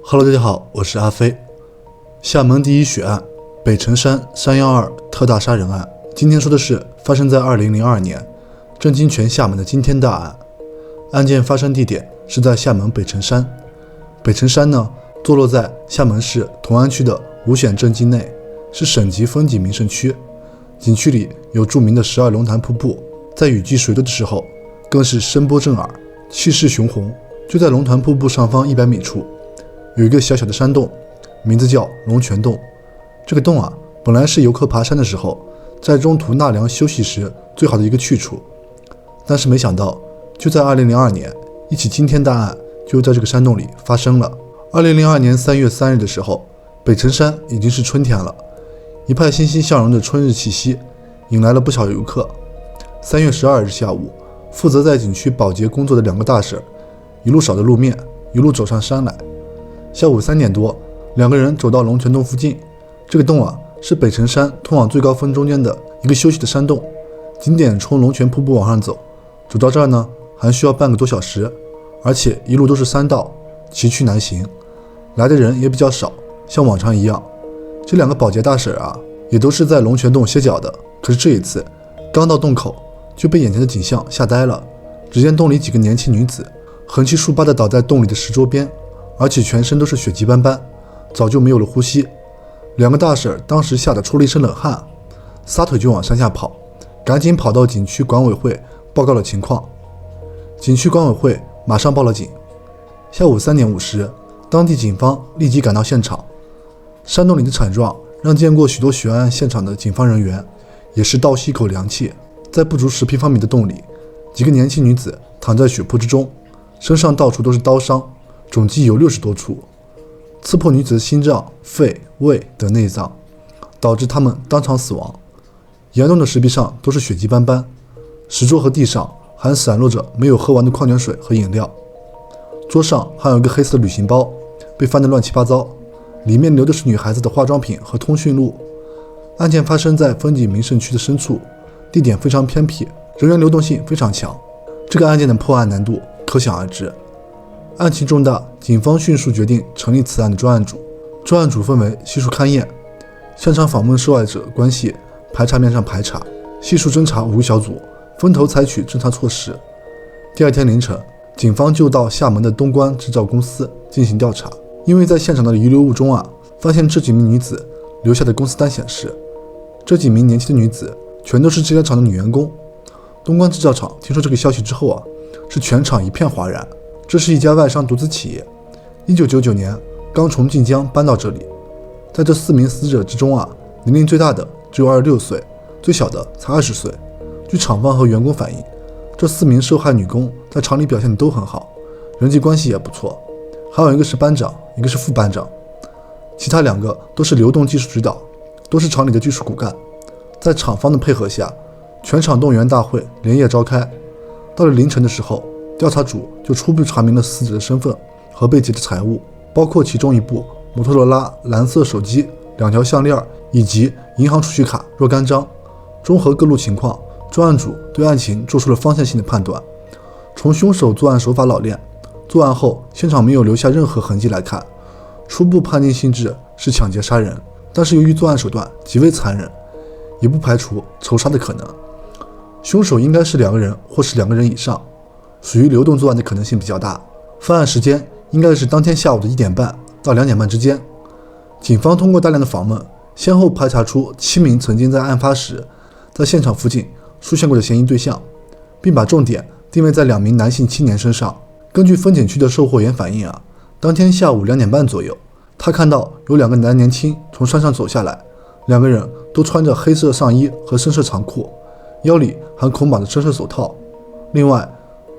Hello， 大家好，我是阿飞。厦门第一血案北辰山312特大杀人案，今天说的是发生在2002年，震惊全厦门的惊天大案。案件发生地点是在厦门北辰山。北辰山呢，坐落在厦门市同安区的五显镇境内，是省级风景名胜区。景区里有著名的12龙潭瀑布，在雨季水多的时候，更是声波震耳，气势雄宏。就在龙潭瀑布上方100米处，有一个小小的山洞，名字叫龙泉洞。这个洞啊，本来是游客爬山的时候，在中途纳凉休息时最好的一个去处。但是没想到，就在2002年，一起惊天大案就在这个山洞里发生了。2002年3月3日的时候，北辰山已经是春天了，一派欣欣向荣的春日气息，引来了不少游客。3月12日下午，负责在景区保洁工作的2个大婶一路扫着路面，一路走上山来。下午3点多，2个人走到龙泉洞附近。这个洞啊，是北辰山通往最高峰中间的一个休息的山洞。景点从龙泉瀑布往上走，走到这儿呢，还需要半个多小时，而且一路都是山道，崎岖难行。来的人也比较少，像往常一样。这2个保洁大婶啊，也都是在龙泉洞歇脚的。可是这一次，刚到洞口就被眼前的景象吓呆了。只见洞里几个年轻女子横七竖八地倒在洞里的石桌边，而且全身都是血迹斑斑，早就没有了呼吸。2个大婶当时吓得出了一身冷汗，撒腿就往山下跑，赶紧跑到景区管委会报告了情况。景区管委会马上报了警。下午3点50，当地警方立即赶到现场。山洞里的惨状让见过许多血案现场的警方人员也是倒吸一口凉气。在不足10平方米的洞里，几个年轻女子躺在血泊之中，身上到处都是刀伤，总计有60多处，刺破女子的心脏、肺、胃等内脏，导致她们当场死亡。严重的石壁上都是血迹斑斑，石桌和地上还散落着没有喝完的矿泉水和饮料。桌上还有一个黑色的旅行包，被翻得乱七八糟，里面留的是女孩子的化妆品和通讯录。案件发生在风景名胜区的深处，地点非常偏僻，人员流动性非常强，这个案件的破案难度可想而知。案情重大，警方迅速决定成立此案的专案组。专案组分为悉数勘验、现场访问受害者关系、排查面上排查、悉数侦查5个小组，分头采取侦查措施。第2天凌晨，警方就到厦门的东关制造公司进行调查。因为在现场的遗留物中啊，发现这几名女子留下的公司单显示，这几名年轻的女子全都是这家厂的女员工。东关制造厂听说这个消息之后啊，是全场一片哗然。这是一家外商独资企业，1999年刚从晋江搬到这里。在这4名死者之中啊，年龄最大的只有26岁，最小的才20岁。据厂方和员工反映，这4名受害女工在厂里表现都很好，人际关系也不错，还有一个是班长，一个是副班长，其他2个都是流动技术指导，都是厂里的技术骨干。在厂方的配合下，全厂动员大会连夜召开。到了凌晨的时候，调查组就初步查明了死者的身份和被劫的财物，包括其中一部摩托罗拉蓝色手机、2条项链以及银行储蓄卡若干张。综合各路情况，专案组对案情做出了方向性的判断。从凶手作案手法老练，作案后现场没有留下任何痕迹来看，初步判定性质是抢劫杀人，但是由于作案手段极为残忍，也不排除仇杀的可能。凶手应该是2个人或是2个人以上，属于流动作案的可能性比较大。犯案时间应该是当天下午的1点半到2点半之间。警方通过大量的访问，先后排查出7名曾经在案发时在现场附近出现过的嫌疑对象，并把重点定位在2名男性青年身上。根据风景区的售货员反映啊，当天下午2点半左右，他看到有2个男年轻从山上走下来，2个人都穿着黑色上衣和深色长裤，腰里还捆绑着深色手套。另外，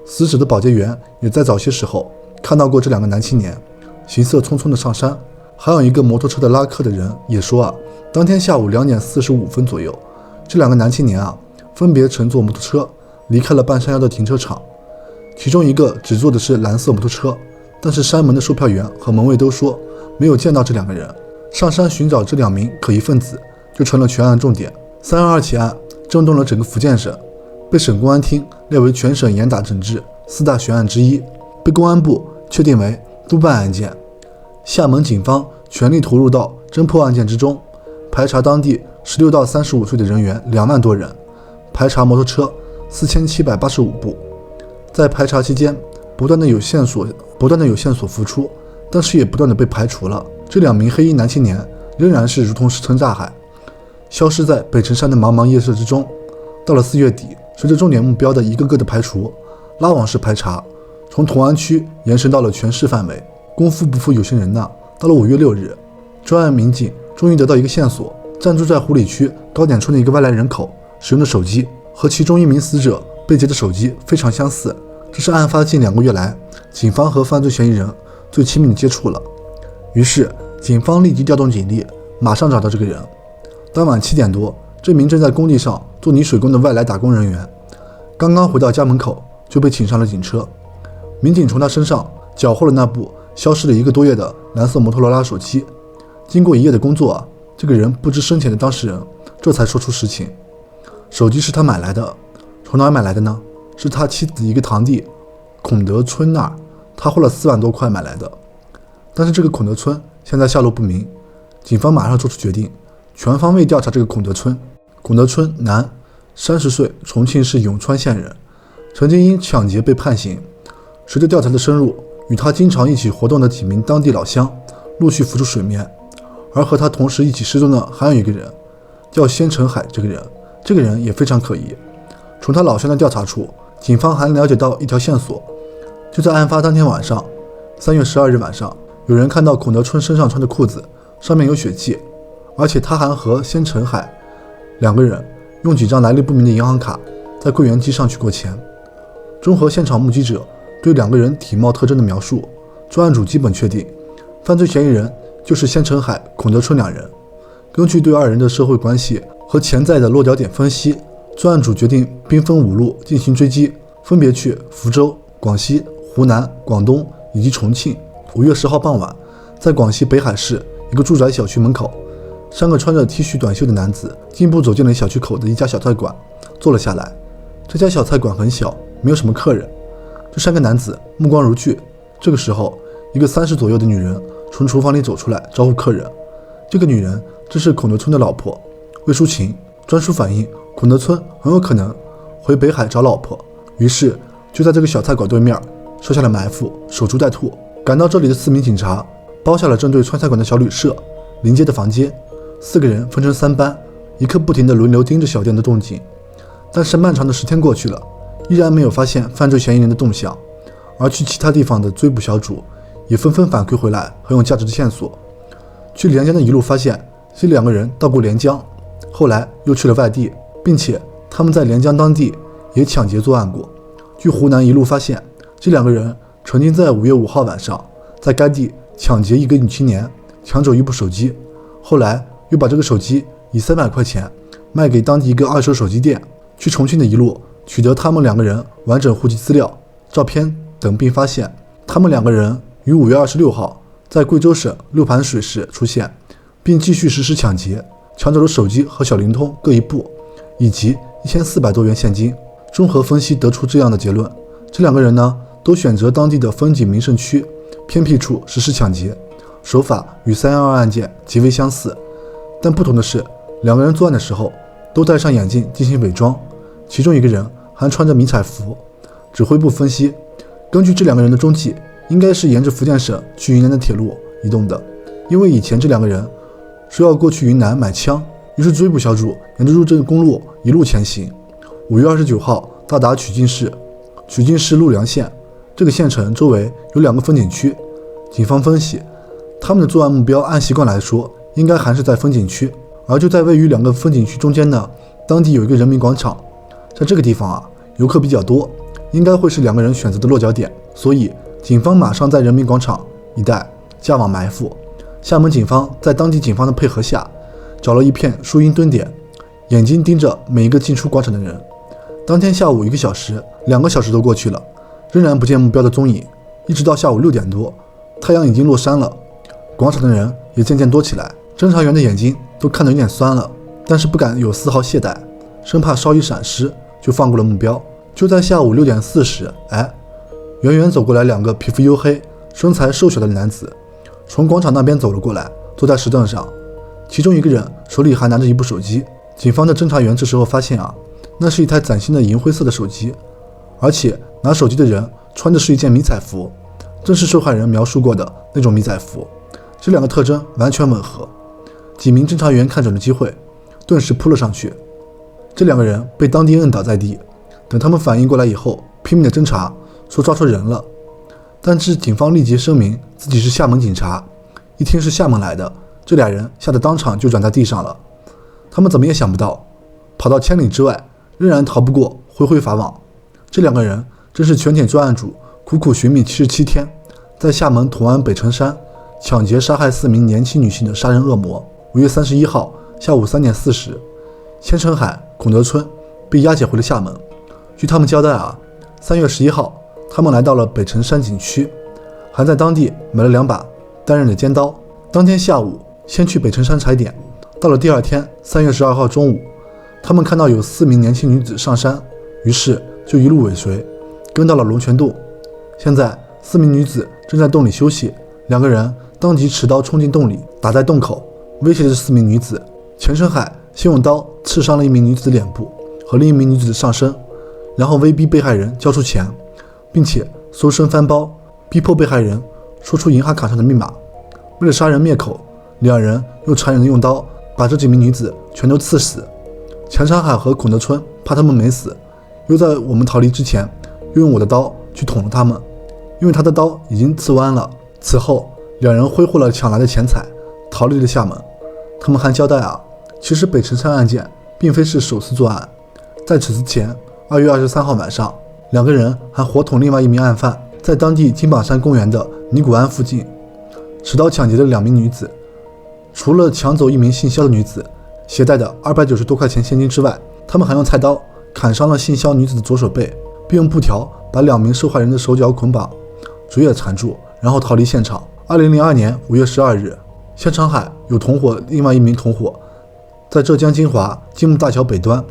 死者的保洁员也在早些时候看到过这2个男青年行色匆匆的上山。还有一个摩托车的拉客的人也说啊，当天下午2点45分左右，这2个男青年啊分别乘坐摩托车离开了半山腰的停车场，其中一个只坐的是蓝色摩托车，但是山门的售票员和门卫都说没有见到这2个人。上山寻找这2名可疑分子就成了全案重点。322起案震动了整个福建省，被省公安厅列为全省严打整治4大悬案之一，被公安部确定为督办案件。厦门警方全力投入到侦破案件之中，排查当地16到35岁的人员2万多人，排查摩托车4785部。在排查期间，不断的有线索浮出，但是也不断的被排除了。这2名黑衣男青年仍然是如同石沉大海，消失在北辰山的茫茫夜色之中。到了4月底，随着重点目标的一个个的排除，拉网式排查从同安区延伸到了全市范围。功夫不负有心人呐，到了5月6日，专案民警终于得到一个线索，暂住在湖里区高点村的一个外来人口使用的手机和其中一名死者被劫的手机非常相似，这是案发近2个月来警方和犯罪嫌疑人最亲密的接触了。于是警方立即调动警力，马上找到这个人。当晚7点多，这名正在工地上做泥水工的外来打工人员刚刚回到家门口就被请上了警车。民警从他身上缴获了那部消失了1个多月的蓝色摩托罗拉手机。经过1夜的工作这个人不知深浅的当事人这才说出实情。手机是他买来的，从哪儿买来的呢？是他妻子的一个堂弟孔德春那儿，他花了4万多块买来的。但是这个孔德春现在下落不明，警方马上做出决定，全方位调查这个孔德春。孔德春，男，30岁，重庆市永川县人，曾经因抢劫被判刑。随着调查的深入，与他经常一起活动的几名当地老乡陆续浮出水面，而和他同时一起失踪的还有一个人，叫仙成海。这个人也非常可疑。从他老乡的调查处，警方还了解到一条线索，就在案发当天晚上，3月12日晚上，有人看到孔德春身上穿的裤子上面有血迹，而且他还和仙成海2个人用几张来历不明的银行卡在柜员机上取过钱。综合现场目击者对2个人体貌特征的描述，专案组基本确定犯罪嫌疑人就是仙成海、孔德春2人。根据对2人的社会关系和潜在的落脚点分析，专案组决定兵分5路进行追击，分别去福州、广西、湖南、广东以及重庆。5月10号傍晚，在广西北海市一个住宅小区门口，3个穿着 T 恤短袖的男子径步走进了小区口的一家小菜馆，坐了下来。这家小菜馆很小，没有什么客人。这3个男子目光如炬。这个时候，一个30左右的女人从厨房里走出来招呼客人。这个女人这是孔德春的老婆魏淑琴。专属反映孔德春很有可能回北海找老婆，于是就在这个小菜馆对面设下了埋伏，守株待兔。赶到这里的4名警察包下了正对川菜馆的小旅社临街的房间，4个人分成3班，一刻不停地轮流盯着小店的动静。但是漫长的10天过去了，依然没有发现犯罪嫌疑人的动向，而去其他地方的追捕小组也纷纷反馈回来很有价值的线索。去连江的一路发现这2个人到过连江，后来又去了外地，并且他们在连江当地也抢劫作案过。据湖南一路发现，这2个人曾经在5月5号晚上在该地抢劫一个女青年，抢走一部手机，后来又把这个手机以300块钱卖给当地一个二手手机店。去重庆的一路取得他们2个人完整户籍资料、照片等，并发现他们2个人于5月26号在贵州省六盘水市出现，并继续实施抢劫，抢走了手机和小灵通各1部，以及1400多元现金。综合分析得出这样的结论，这2个人呢都选择当地的风景名胜区偏僻处实施抢劫，手法与312案件极为相似。但不同的是，2个人作案的时候都戴上眼镜进行伪装，其中一个人还穿着迷彩服。指挥部分析，根据这2个人的踪迹，应该是沿着福建省去云南的铁路移动的，因为以前这2个人说要过去云南买枪，于是追捕小组沿着入镇公路一路前行。5月29号到达曲靖市陆良县，这个县城周围有2个风景区。警方分析，他们的作案目标按习惯来说应该还是在风景区，而就在位于2个风景区中间呢，当地有一个人民广场，在这个地方游客比较多，应该会是2个人选择的落脚点，所以警方马上在人民广场一带架网埋伏。厦门警方在当地警方的配合下，找了一片树荫蹲点，眼睛盯着每一个进出广场的人。当天下午1个小时、2个小时都过去了，仍然不见目标的踪影，一直到下午6点多，太阳已经落山了，广场的人也渐渐多起来。侦查员的眼睛都看得有点酸了，但是不敢有丝毫懈怠，生怕稍一闪失就放过了目标。就在下午6点40，远远走过来2个皮肤黝黑、身材瘦小的男子，从广场那边走了过来，坐在石凳上，其中一个人手里还拿着一部手机。警方的侦查员这时候发现那是一台崭新的银灰色的手机，而且拿手机的人穿的是一件迷彩服，正是受害人描述过的那种迷彩服，这两个特征完全吻合。几名侦查员看准了机会，顿时扑了上去。这两个人被当地摁倒在地，等他们反应过来以后，拼命的侦查，说抓错人了。但是警方立即声明自己是厦门警察，一听是厦门来的，这俩人吓得当场就软在地上了。他们怎么也想不到，跑到千里之外，仍然逃不过恢恢法网。这两个人正是全体专案组苦苦寻觅77天，在厦门同安北城山抢劫杀害4名年轻女性的杀人恶魔。5月31号下午3点40，千成海、孔德春被押解回了厦门。据他们交代3月11号，他们来到了北城山景区，还在当地买了2把单刃的尖刀。当天下午先去北城山踩点，到了第二天3月12号中午，他们看到有4名年轻女子上山，于是就一路尾随，跟到了龙泉洞。现在4名女子正在洞里休息，两个人当即持刀冲进洞里，打在洞口，威胁着4名女子。钱成海先用刀刺伤了1名女子脸部和另一名女子的上身，然后威逼被害人交出钱，并且搜身翻包，逼迫被害人说出银行卡上的密码。为了杀人灭口，两人又残忍地用刀把这几名女子全都刺死。钱长海和孔德春怕他们没死，又在我们逃离之前又用我的刀去捅了他们，因为他的刀已经刺弯了。此后两人挥霍了抢来的钱财，逃离了厦门。他们还交代其实北城山案件并非是首次作案，在此之前2月23号晚上，两个人还伙同另外一名案犯，在当地金榜山公园的尼古安附近持刀抢劫了2名女子。除了抢走1名姓肖的女子携带的290多块钱现金之外，他们还用菜刀砍伤了姓肖女子的左手背，并用布条把2名受害人的手脚捆绑，嘴也缠住，然后逃离现场。2002年5月12日，钱长海有同伙另外1名同伙在浙江金华金木大桥北端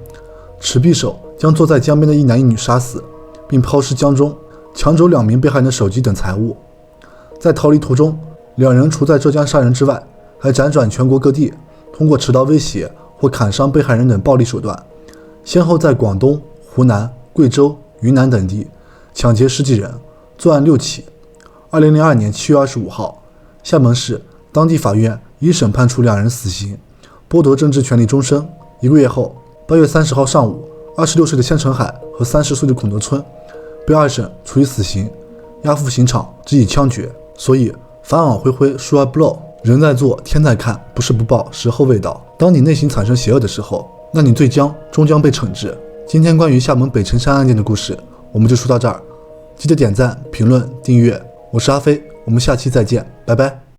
持匕首将坐在江边的1男1女杀死，并抛尸江中，抢走2名被害人的手机等财物。在逃离途中，两人除在浙江杀人之外，还辗转全国各地，通过持刀威胁或砍伤被害人等暴力手段，先后在广东、湖南、贵州、云南等地抢劫10几人，作案6起。2002年7月25号，厦门市当地法院一审判处两人死刑，剥夺政治权利终身。1个月后，8月30号上午，26岁的钱成海和30岁的孔德春被2审处以死刑，押赴刑场，执以枪决。所以法网恢恢，疏而不漏，人在做，天在看，不是不报，时候未到。当你内心产生邪恶的时候，那你终将被惩治。今天关于厦门北城山案件的故事，我们就说到这儿。记得点赞、评论、订阅。我是阿飞，我们下期再见，拜拜。